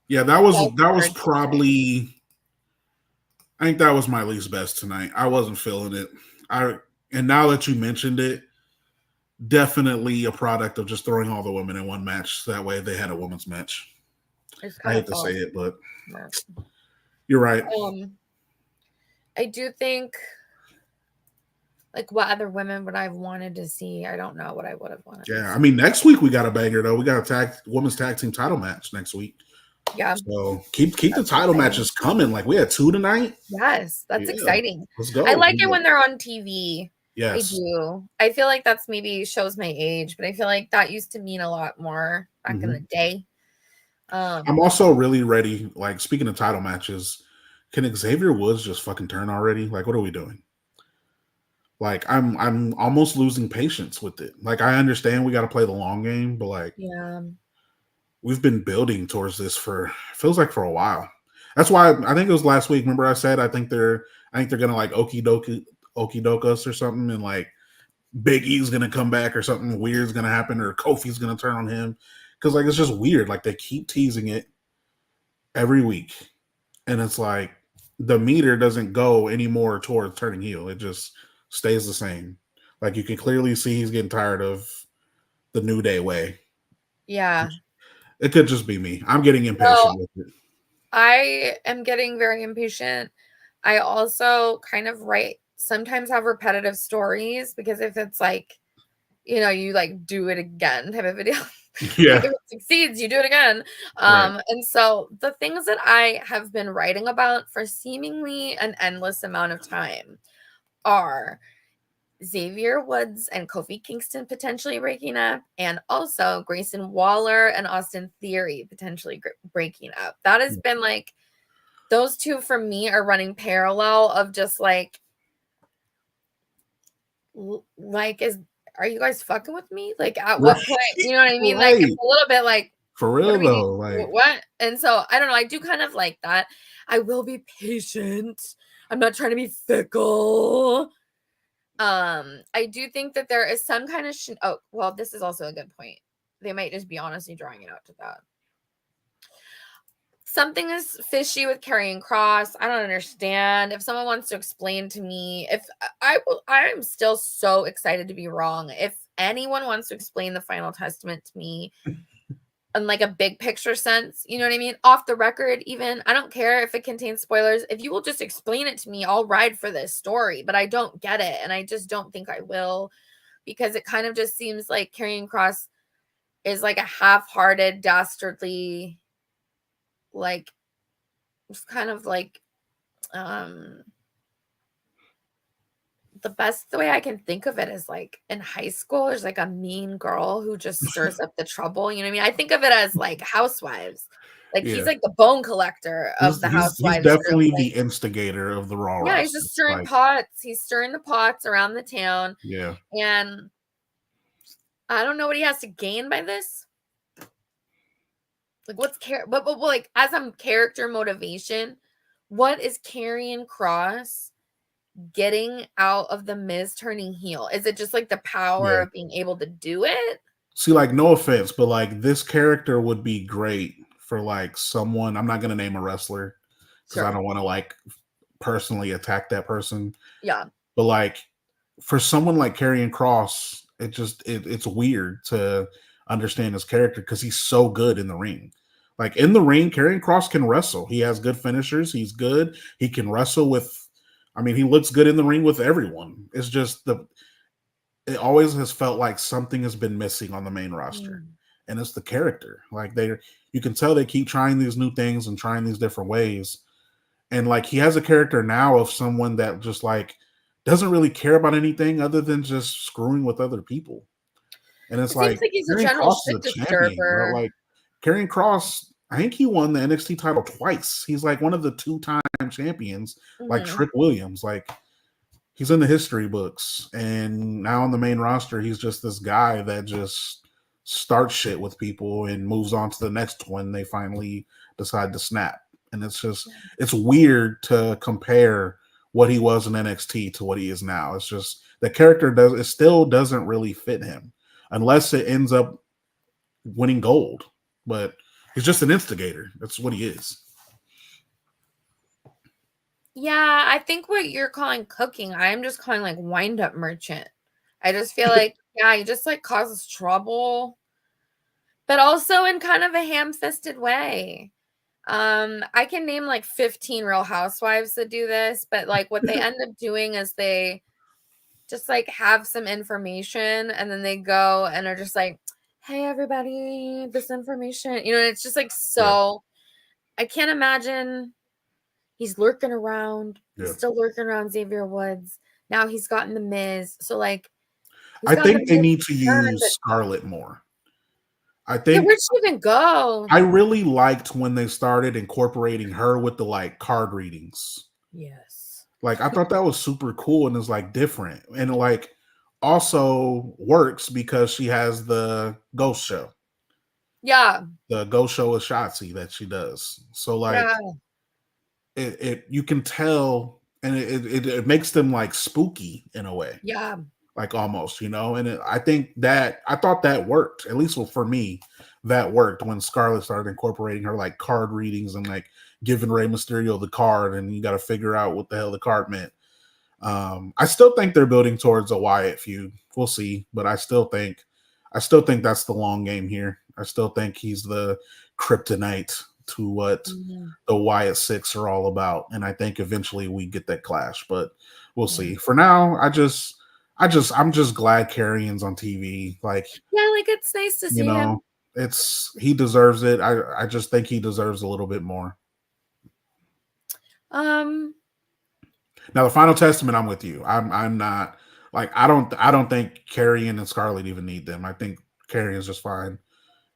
Yeah, that was probably. I think that was my least best tonight. I wasn't feeling it. And now that you mentioned it, definitely a product of just throwing all the women in one match. So that way they had a women's match. I hate to say it, but you're right. I do think, like, what other women would I have wanted to see? I don't know what I would have wanted. Yeah, I mean, next week we got a banger though. We got a women's tag team title match next week. Yeah. So keep the title matches coming. Like we had 2 tonight. Yes, that's exciting. Let's go. I like it when they're on TV. Yes. I do. I feel like that's maybe shows my age, but I feel like that used to mean a lot more back in the day. I'm also really ready. Like speaking of title matches, can Xavier Woods just fucking turn already? Like, what are we doing? Like, I'm almost losing patience with it. Like, I understand we got to play the long game, but like, we've been building towards this feels like for a while. That's why I think it was last week. Remember I said I think they're gonna like okie doke us or something, and like Big E's gonna come back or something weird's gonna happen, or Kofi's gonna turn on him. Because like it's just weird. Like they keep teasing it every week. And it's like the meter doesn't go anymore towards turning heel. It just stays the same. Like you can clearly see he's getting tired of the New Day way. Yeah. It could just be me. I'm getting impatient with it. I am getting very impatient. I also kind of sometimes have repetitive stories because if it's like, you like do it again type of video. Yeah. If it succeeds, you do it again. Right. And so the things that I have been writing about for seemingly an endless amount of time are Xavier Woods and Kofi Kingston potentially breaking up, and also Grayson Waller and Austin Theory potentially breaking up. That has been like, those two for me are running parallel of just like are you guys fucking with me? Like at what point, you know what I mean? Like it's a little bit like for real though. Like what? And so I don't know. I do kind of like that. I will be patient. I'm not trying to be fickle. I do think that there is some kind of this is also a good point. They might just be honestly drawing it out to that. Something is fishy with Karrion Kross. I don't understand. If someone wants to explain to me, I'm still so excited to be wrong. If anyone wants to explain the Final Testament to me in like a big picture sense, you know what I mean? Off the record, even, I don't care if it contains spoilers. If you will just explain it to me, I'll ride for this story, but I don't get it. And I just don't think I will, because it kind of just seems like Karrion Kross is like a half-hearted, dastardly, like it's kind of like the way I can think of it is like in high school there's like a mean girl who just stirs up the trouble, you know what I mean? I think of it as like Housewives. Like he's Yeah. like the bone collector of the He's housewives group. definitely Like, the instigator of the Raw yeah, he's roster. just stirring Like, pots. He's stirring the pots around the town. yeah. And I don't know what he has to gain by this. Like, but like as I'm character motivation, what is Karrion Kross getting out of the Miz turning heel? Is it just like the power Yeah. of being able to do it? See, like, no offense, but like this character would be great for like someone. I'm not gonna name a wrestler because I Sure. don't want to like personally attack that person. Yeah. But like for someone like Karrion Kross, it's weird to understand his character because he's so good in the ring. Like in the ring, Karrion Kross can wrestle. He has good finishers. He's good. He can wrestle with. I mean, he looks good in the ring with everyone. It's just it always has felt like something has been missing on the main roster, Mm. and it's the character. Like you can tell they keep trying these new things and trying these different ways, and like he has a character now of someone that just like doesn't really care about anything other than just screwing with other people. And it's It seems like like he's a Karrion general Kross is shit a champion, bro. disturber. Like Karrion Kross, I think he won the NXT title twice. He's like one of the 2-time champions, like Mhm. Trick Williams. Like he's in the history books, and now on the main roster, he's just this guy that just starts shit with people and moves on to the next one. They finally decide to snap, and it's weird to compare what he was in NXT to what he is now. It's just the character still doesn't really fit him unless it ends up winning gold. But he's just an instigator. That's what he is. Yeah, I think what you're calling cooking, I'm just calling like wind up merchant. I just feel like, yeah, he just like causes trouble, but also in kind of a ham-fisted way. I can name like 15 Real Housewives that do this, but like what they end up doing is they just like have some information and then they go and are just like, hey, everybody, this information, it's just like Yeah, so. I can't imagine he's lurking around. He's yeah. still lurking around Xavier Woods. Now he's gotten the Miz. So like he's I gotten the think they Miz need to turn, but use Scarlett more. I yeah, think where'd she even go? I really liked when they started incorporating her with the like card readings. Yes. Like I thought that was super cool and it's like different. And it like also works because she has the ghost show. Yeah. The ghost show with Shotzi that she does. So like Yeah. it you can tell and it makes them like spooky in a way. Yeah. Like almost, and I thought that worked, at least for me. That worked when Scarlett started incorporating her like card readings and like giving Rey Mysterio the card, and you got to figure out what the hell the card meant. I still think they're building towards a Wyatt feud. We'll see, but I still think that's the long game here. I still think he's the kryptonite to what Mhm. the Wyatt Six are all about, and I think eventually we get that clash. But we'll Yeah. see. For now, I'm just glad Carrion's on TV. Like, Yeah, like it's nice to see him. he deserves it. I just think he deserves a little bit more. Um, Now the Final Testament, I'm with you. I'm not like I don't think Carrion and Scarlett even need them. I think Carrion's just fine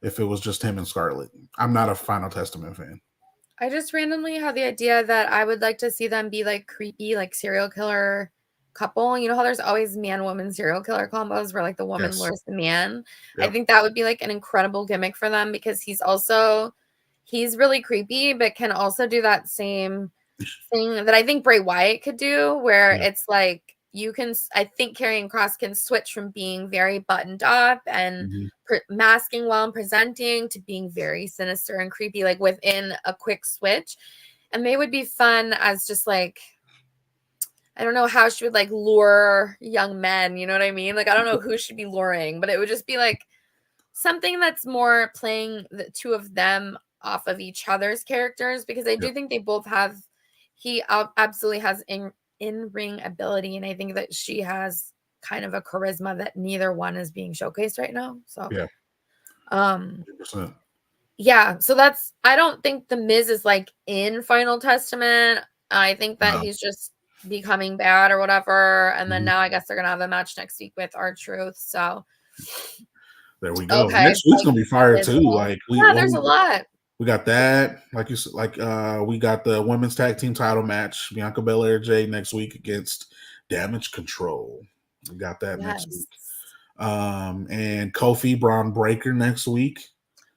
if it was just him and Scarlett. I'm not a Final Testament fan. I just randomly had the idea that I would like to see them be like creepy, like serial killer couple. You know how there's always man woman serial killer combos where like the woman Yes. lures the man. I Yep. think that would be like an incredible gimmick for them because he's really creepy, but can also do that same thing that I think Bray Wyatt could do, where Yeah. it's like I think Karrion Kross can switch from being very buttoned up and Mm-hmm. masking well and presenting to being very sinister and creepy, like within a quick switch. And they would be fun as just like, I don't know how she would like lure young men, you know what I mean? Like, I don't know who should be luring, but it would just be like something that's more playing the two of them off of each other's characters because I do Yep. think they both have, he absolutely has in-ring ability, and I think that she has kind of a charisma that neither one is being showcased right now. So, Yeah. um, 100%. yeah, so I don't think the Miz is like in Final Testament. I think that No. he's just becoming bad or whatever. And then Mhm. now I guess they're gonna have a match next week with R-Truth. So There we go. okay, Next week's like gonna be fire Miz too. alone. Like Yeah, there's a lot. We got that. Like you said, we got the women's tag team title match. Bianca Belair, Jade next week against Damage Control. We got that next week. Yes. And Kofi Braun Breaker next week.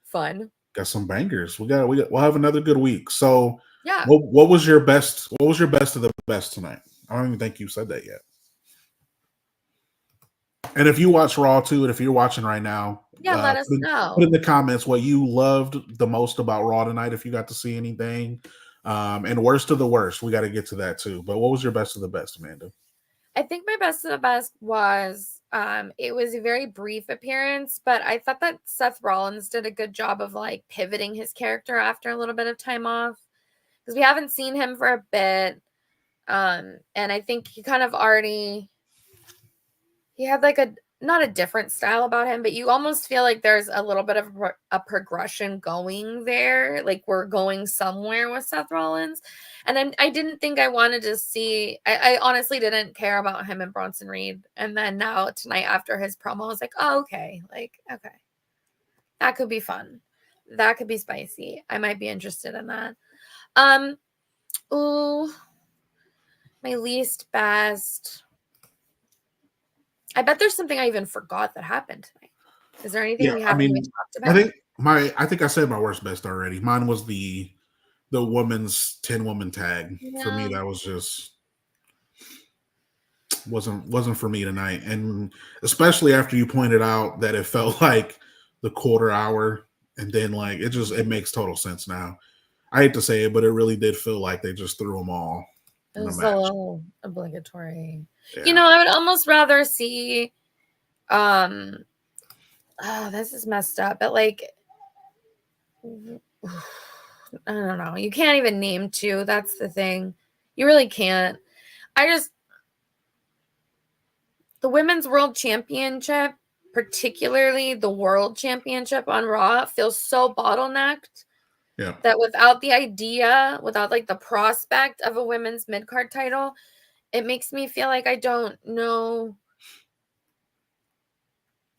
Fun. Got some bangers. We'll have another good week. So Yeah. what was your best? What was your best of the best tonight? I don't even think you said that yet. And if you watch Raw too, and if you're watching right now, Yeah, let us put in know. the comments what you loved the most about Raw tonight. If you got to see anything, and worst of the worst, we got to get to that too. But what was your best of the best, Amanda? I think my best of the best was it was a very brief appearance, but I thought that Seth Rollins did a good job of like pivoting his character after a little bit of time off, because we haven't seen him for a bit. And I think he kind of already he had like not a different style about him, but you almost feel like there's a little bit of a progression going there. Like we're going somewhere with Seth Rollins. And I didn't think I wanted to see, I honestly didn't care about him and Bronson Reed. And then now tonight after his promo, I was like, oh, okay. Like, okay. That could be fun. That could be spicy. I might be interested in that. Oh, my least best. I bet there's something I even forgot that happened tonight. Is there anything we haven't even talked about? I think I said my worst best already. Mine was the women's 10-woman tag. Yeah. For me, that was just wasn't for me tonight. And especially after you pointed out that it felt like the quarter hour, and then like it makes total sense now. I hate to say it, but it really did feel like they just threw them all. It was a little obligatory. Yeah. You know, I would almost rather see oh, this is messed up, but like I don't know. You can't even name two. That's the thing. You really can't. The Women's World Championship, particularly the World Championship on Raw, feels so bottlenecked. Yeah. That without the idea, without like the prospect of a women's mid-card title, it makes me feel like I don't know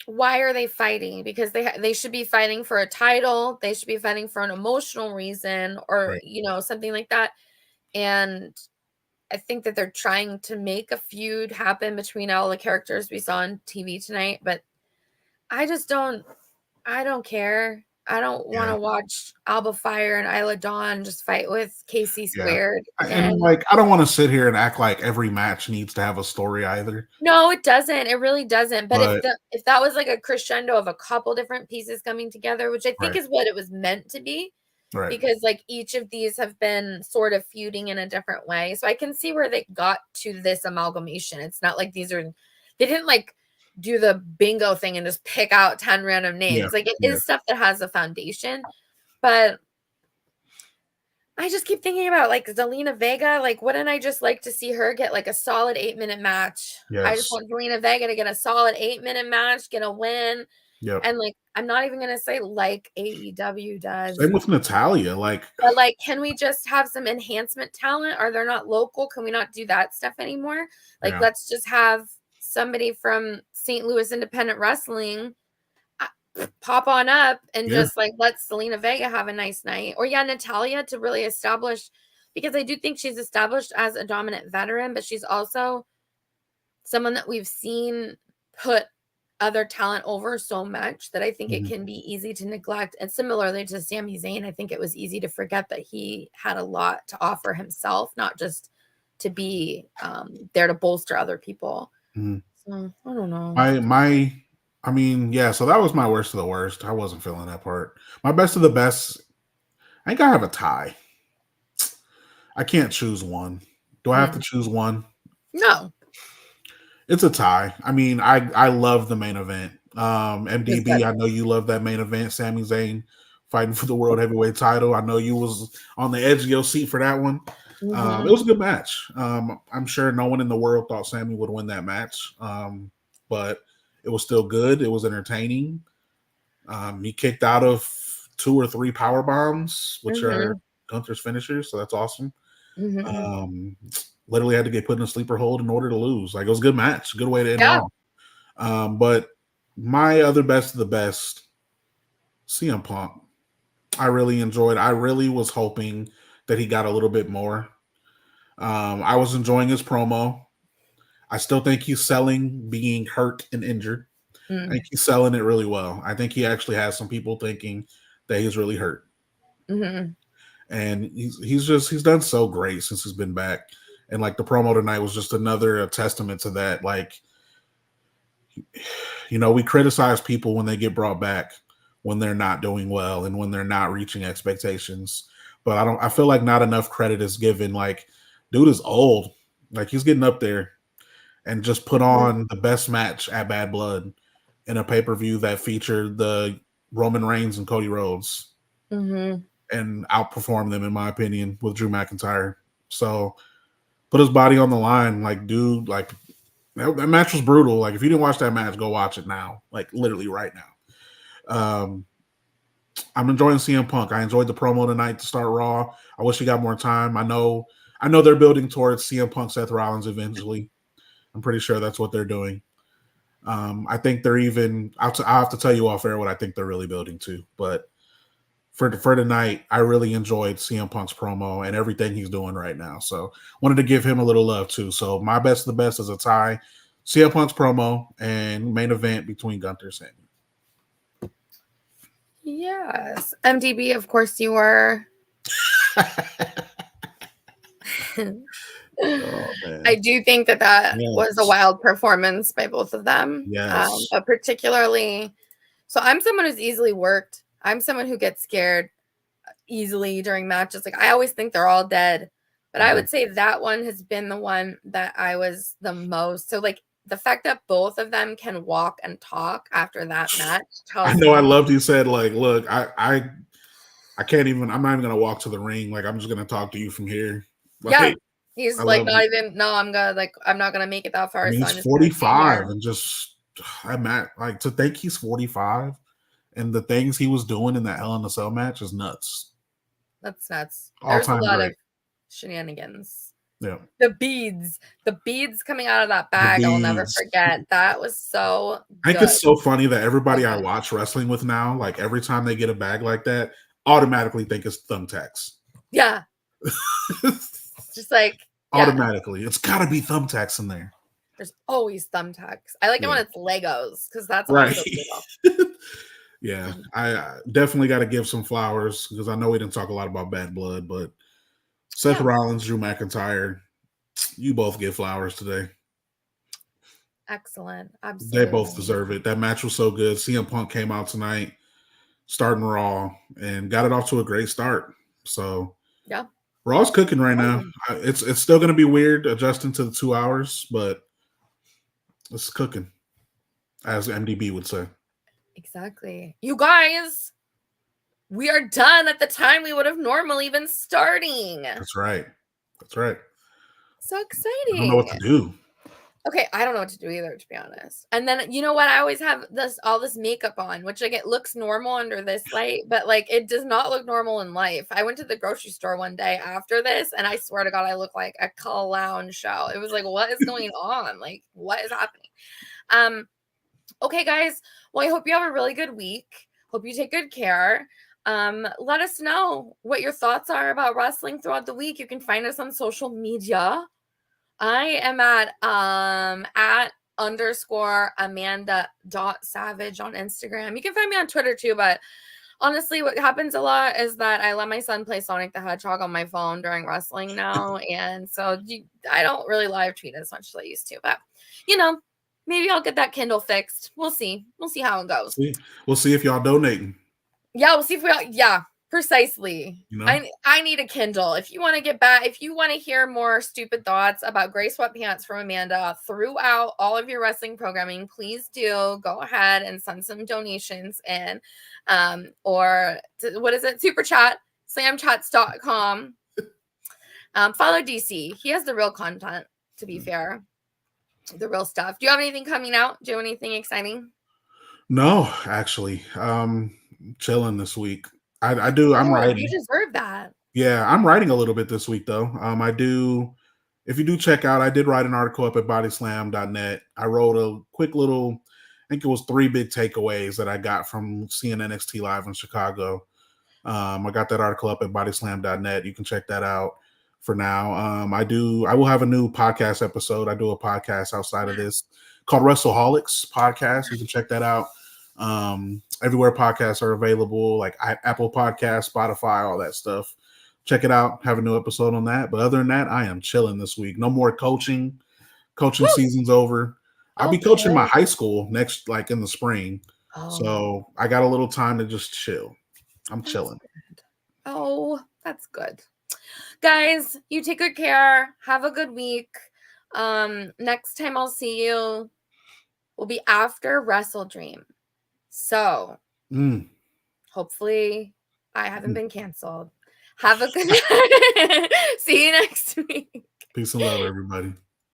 why are they fighting, because they should be fighting for a title, they should be fighting for an emotional reason, or Right. you know, something like that. And I think that they're trying to make a feud happen between all the characters we saw on TV tonight, but I don't care. I don't want to watch Alba Fire and Isla Dawn just fight with Casey Squared. And like, I don't want to sit here and act like every match needs to have a story either. No, it doesn't. It really doesn't. But if that was like a crescendo of a couple different pieces coming together, which I think is what it was meant to be, because like each of these have been sort of feuding in a different way. So I can see where they got to this amalgamation. It's not like they didn't like do the bingo thing and just pick out 10 random names. Like it is stuff that has a foundation, but I just keep thinking about like Zelina Vega. Like, wouldn't I just like to see her get like a solid 8-minute match? Yes. I just want Zelina Vega to get a solid 8-minute match, get a win. Yep. And like, I'm not even gonna say like AEW does. Same with Natalia. But like, can we just have some enhancement talent? Are they not local? Can we not do that stuff anymore? Like, let's just have somebody from St. Louis Independent Wrestling pop on up and just like let Zelina Vega have a nice night. Or Natalia to really establish, because I do think she's established as a dominant veteran, but she's also someone that we've seen put other talent over so much that I think it can be easy to neglect. And similarly to Sami Zayn, I think it was easy to forget that he had a lot to offer himself, not just to be there to bolster other people. So I don't know. I mean, yeah, so that was my worst of the worst. I wasn't feeling that part. My best of the best, I think I have a tie. I can't choose one. Do I have to choose one? No. It's a tie. I mean, I love the main event. MDB, I know you love that main event. Sami Zayn fighting for the World Heavyweight title. I know you was on the edge of your seat for that one. It was a good match. I'm sure no one in the world thought Sami would win that match. But it was still good. It was entertaining. He kicked out of 2 or 3 power bombs, which are Gunther's finishers. So that's awesome. Literally had to get put in a sleeper hold in order to lose. Like, it was a good match. Good way to end it off. But my other best of the best, CM Punk. I really enjoyed. I really was hoping that he got a little bit more. I was enjoying his promo. I still think he's selling being hurt and injured. I Mm. think he's selling it really well. I think he actually has some people thinking that he's really hurt. Mm-hmm. And he's done so great since he's been back. And like the promo tonight was just another testament to that. Like, we criticize people when they get brought back when they're not doing well and when they're not reaching expectations. But I feel like not enough credit is given. Like, dude is old. Like, he's getting up there, and just put Mm-hmm. on the best match at Bad Blood in a pay-per-view that featured the Roman Reigns and Cody Rhodes, Mm-hmm. and outperformed them, in my opinion, with Drew McIntyre. So put his body on the line. Like, dude, like that match was brutal. Like, if you didn't watch that match, go watch it now. Like, literally right now. I'm enjoying CM Punk. I enjoyed the promo tonight to start Raw. I wish he got more time. I know they're building towards CM Punk, Seth Rollins eventually. I'm pretty sure that's what they're doing. I think they're even. I'll have to tell you off air what I think they're really building to. But for tonight, I really enjoyed CM Punk's promo and everything he's doing right now. So wanted to give him a little love too. So my best of the best is a tie. CM Punk's promo and main event between Gunther and Sami. Yes. MDB, of course, you were. Oh man. I do think that was a Yes. wild performance by both of them. Yes. But particularly, so I'm someone who's easily worked. I'm someone who gets scared easily during matches. Like, I always think they're all dead. But I would say that one has been the one that I was the most. So, like, the fact that both of them can walk and talk after that match tells I know. I me. loved you said, like, look, I can't even. I'm not even gonna walk to the ring. Like, I'm just gonna talk to you from here. Like, Yeah. He's I like, love it. I'm not gonna make it that far. I mean, So he's I'm just gonna stay 45, here. and just I'm at like to think he's 45, and the things he was doing in that Hell in a Cell match is nuts. That's nuts. All There's a time lot great. of shenanigans. Yeah. The beads coming out of that The bag, I'll never bees. forget. That was so I think good. it's so funny that So everybody I good. watch wrestling with now, like every time they get a bag like that, automatically think it's thumbtacks. Yeah. Just like, yeah, Automatically. It's gotta be thumbtacks in there. there's always thumbtacks. I like it when Yeah. it's Legos because that's Right. also cool. Yeah. I definitely got to give some flowers because I know we didn't talk a lot about Bad Blood, but Seth Yeah. Rollins, Drew McIntyre, you both get flowers today. Excellent. They Absolutely. both deserve it. That match was so good. CM Punk came out tonight, starting Raw, and got it off to a great start. So Yeah. Raw's cooking right now. It's still going to be weird adjusting to the 2 hours, but it's cooking, as MDB would say. Exactly. You guys, we are done at the time we would have normally been starting. That's right. That's right. So I exciting. don't know what to do. Okay, I don't know what to do either, to be honest. And then you know what? I always have all this makeup on, which like it looks normal under this light, but like it does not look normal in life. I went to the grocery store one day after this, and I swear to God, I look like a clown show. It was like, what is going on? Like, what is happening? Okay, guys. Well, I hope you have a really good week. Hope you take good care. Let us know what your thoughts are about wrestling throughout the week. You can find us on social media. I am at _ Amanda.savage on Instagram. You can find me on Twitter too, but honestly, what happens a lot is that I let my son play Sonic the Hedgehog on my phone during wrestling now. And so I don't really live tweet as much as I used to, but maybe I'll get that Kindle fixed. We'll see. We'll see how it goes. We'll see if y'all donating. Yeah, we'll see if precisely. I need a Kindle. If you want to get back, if you want to hear more stupid thoughts about gray sweatpants from Amanda throughout all of your wrestling programming, please do go ahead and send some donations in. Or what is it? Super chat, slamchats.com. Follow DC. He has the real content, to be fair. The real stuff. Do you have anything coming out? Do you have anything exciting? No, actually. Chilling this week. I do. I'm writing. You deserve that. Yeah, I'm writing a little bit this week though. I do. If you do check out, I did write an article up at bodyslam.net. I wrote a quick little, I think it was 3 big takeaways that I got from seeing NXT live in Chicago. I got that article up at bodyslam.net. You can check that out for now. I will have a new podcast episode. I do a podcast outside of this called WrestleHolics Podcast. You can check that out. Everywhere podcasts are available, like Apple Podcasts, Spotify, all that stuff. Check it out. Have a new episode on that. But other than that, I am chilling this week. No more coaching. Coaching season's over. I'll be coaching my high school next, like in the spring. So I got a little time to just chill. I'm chilling. Oh, that's good. Guys, you take good care. Have a good week. Next time I'll see you will be after Wrestle Dream. So hopefully I haven't been canceled. Have a good night. See you next week. Peace and love, everybody.